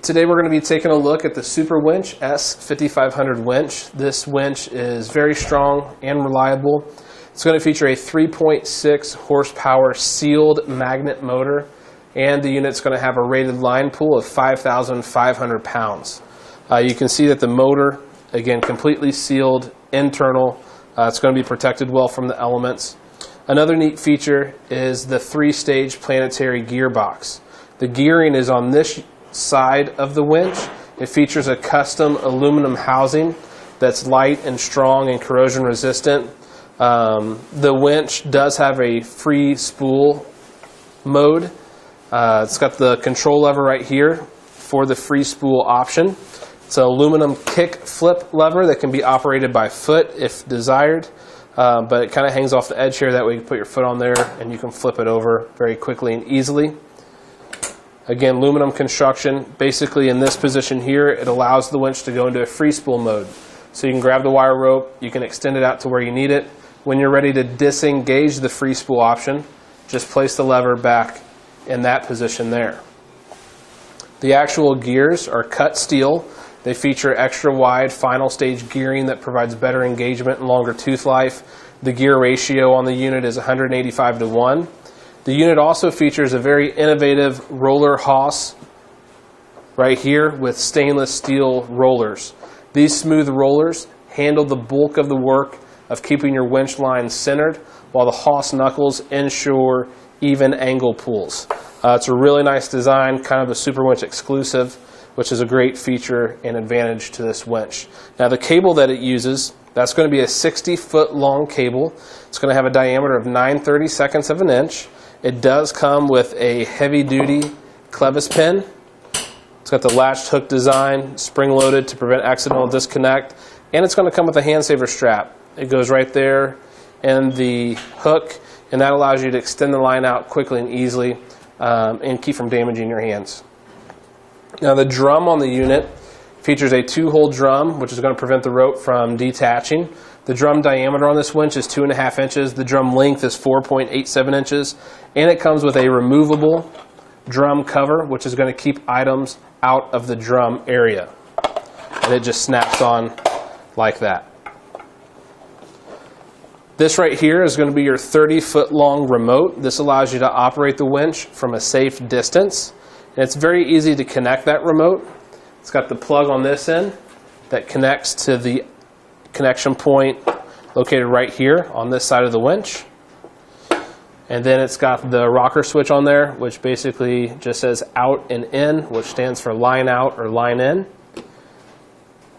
Today we're going to be taking a look at the Superwinch S5500 winch. This winch is very strong and reliable. It's going to feature a 3.6 horsepower sealed magnet motor, and the unit's going to have a rated line pull of 5,500 pounds. You can see that the motor, again, completely sealed internal. It's going to be protected well from the elements. Another neat feature is the 3-stage Planetary gearbox. The gearing is on this side of the winch. It features a custom aluminum housing that's light and strong and corrosion resistant. The winch does have a free spool mode. It's got the control lever right here for the free spool option. It's an aluminum kick flip lever that can be operated by foot if desired, but it kind of hangs off the edge here. That way you can put your foot on there and you can flip it over very quickly and easily. Again, aluminum construction. Basically in this position here, it allows the winch to go into a free spool mode. So you can grab the wire rope, you can extend it out to where you need it. When you're ready to disengage the free spool option, just place the lever back in that position there. The actual gears are cut steel. They feature extra wide final stage gearing that provides better engagement and longer tooth life. The gear ratio on the unit is 185:1. The unit also features a very innovative roller hose right here with stainless steel rollers. These smooth rollers handle the bulk of the work of keeping your winch line centered, while the hose knuckles ensure even angle pulls. It's a really nice design, kind of a Superwinch exclusive, which is a great feature and advantage to this winch. Now the cable that it uses, that's going to be a 60-foot long cable. It's going to have a diameter of 9/32 of an inch. It does come with a heavy-duty Clevis pin. It's got the latched hook design, spring-loaded to prevent accidental disconnect, and it's going to come with a hand-saver strap. It goes right there in the hook, and that allows you to extend the line out quickly and easily and keep from damaging your hands. Now the drum on the unit features a 2-hole drum, which is going to prevent the rope from detaching. The drum diameter on this winch is 2.5 inches. The drum length is 4.87 inches. And it comes with a removable drum cover, which is going to keep items out of the drum area. And it just snaps on like that. This right here is going to be your 30-foot long remote. This allows you to operate the winch from a safe distance. And it's very easy to connect that remote. It's got the plug on this end that connects to the connection point located right here on this side of the winch. And then it's got the rocker switch on there, which basically just says out and in, which stands for line out or line in.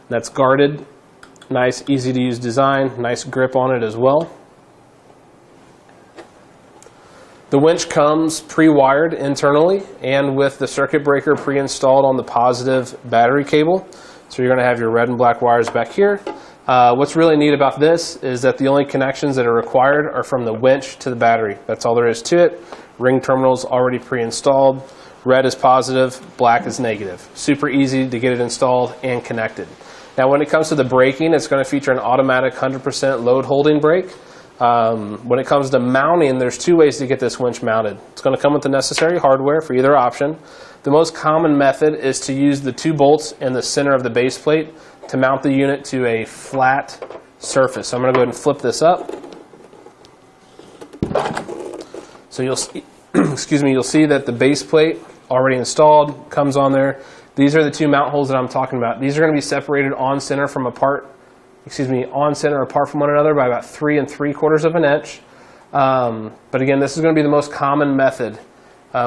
That's guarded. Nice, easy to use design, nice grip on it as well. The winch comes pre-wired internally and with the circuit breaker pre-installed on the positive battery cable. So you're going to have your red and black wires back here. What's really neat about this is that the only connections that are required are from the winch to the battery. That's all there is to it. Ring terminals already pre-installed. Red is positive, black is negative. Super easy to get it installed and connected. Now when it comes to the braking, it's going to feature an automatic 100% load holding brake. When it comes to mounting, there's 2 ways to get this winch mounted. It's going to come with the necessary hardware for either option. The most common method is to use the 2 bolts in the center of the base plate to mount the unit to a flat surface. So I'm going to go ahead and flip this up. So you'll see, you'll see that the base plate already installed comes on there. These are the 2 mount holes that I'm talking about. These are going to be separated on center from apart from one another by about 3 3/4 of an inch. But again, this is going to be the most common method,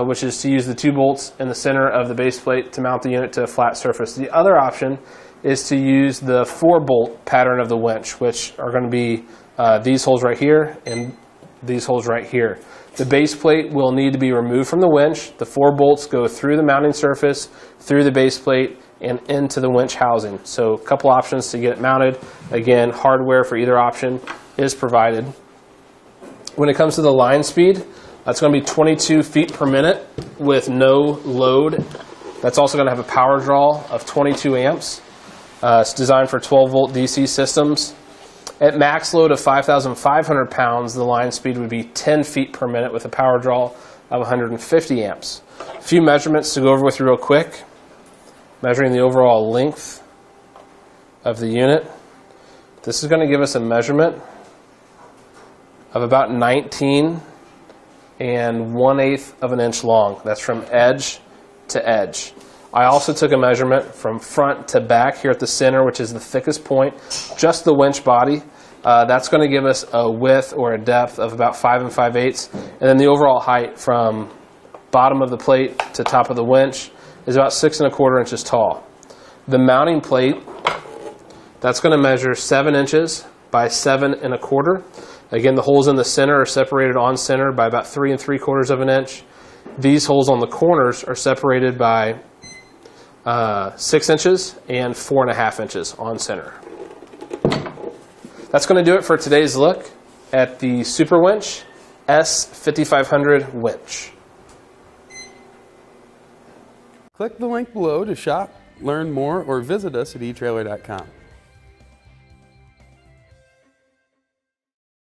which is to use the 2 bolts in the center of the base plate to mount the unit to a flat surface. The other option is to use the 4-bolt pattern of the winch, which are going to be these holes right here and these holes right here. The base plate will need to be removed from the winch. The 4 bolts go through the mounting surface, through the base plate, and into the winch housing. So a couple options to get it mounted. Again, hardware for either option is provided. When it comes to the line speed, that's going to be 22 feet per minute with no load. That's also going to have a power draw of 22 amps. It's designed for 12-volt DC systems. At max load of 5,500 pounds, the line speed would be 10 feet per minute with a power draw of 150 amps. A few measurements to go over with you real quick. measuring the overall length of the unit. This is going to give us a measurement of about 19 1/8 of an inch long. That's from edge to edge. I also took a measurement from front to back here at the center, which is the thickest point, just the winch body. That's going to give us a width or a depth of about 5 5/8, and then the overall height from bottom of the plate to top of the winch is about 6 1/4 inches tall. The mounting plate, that's going to measure 7 inches by 7 1/4. Again, the holes in the center are separated on center by about 3 3/4 of an inch. These holes on the corners are separated by 6 inches and 4 1/2 inches on center. That's going to do it for today's look at the Superwinch S5500 winch. Click the link below to shop, learn more, or visit us at etrailer.com.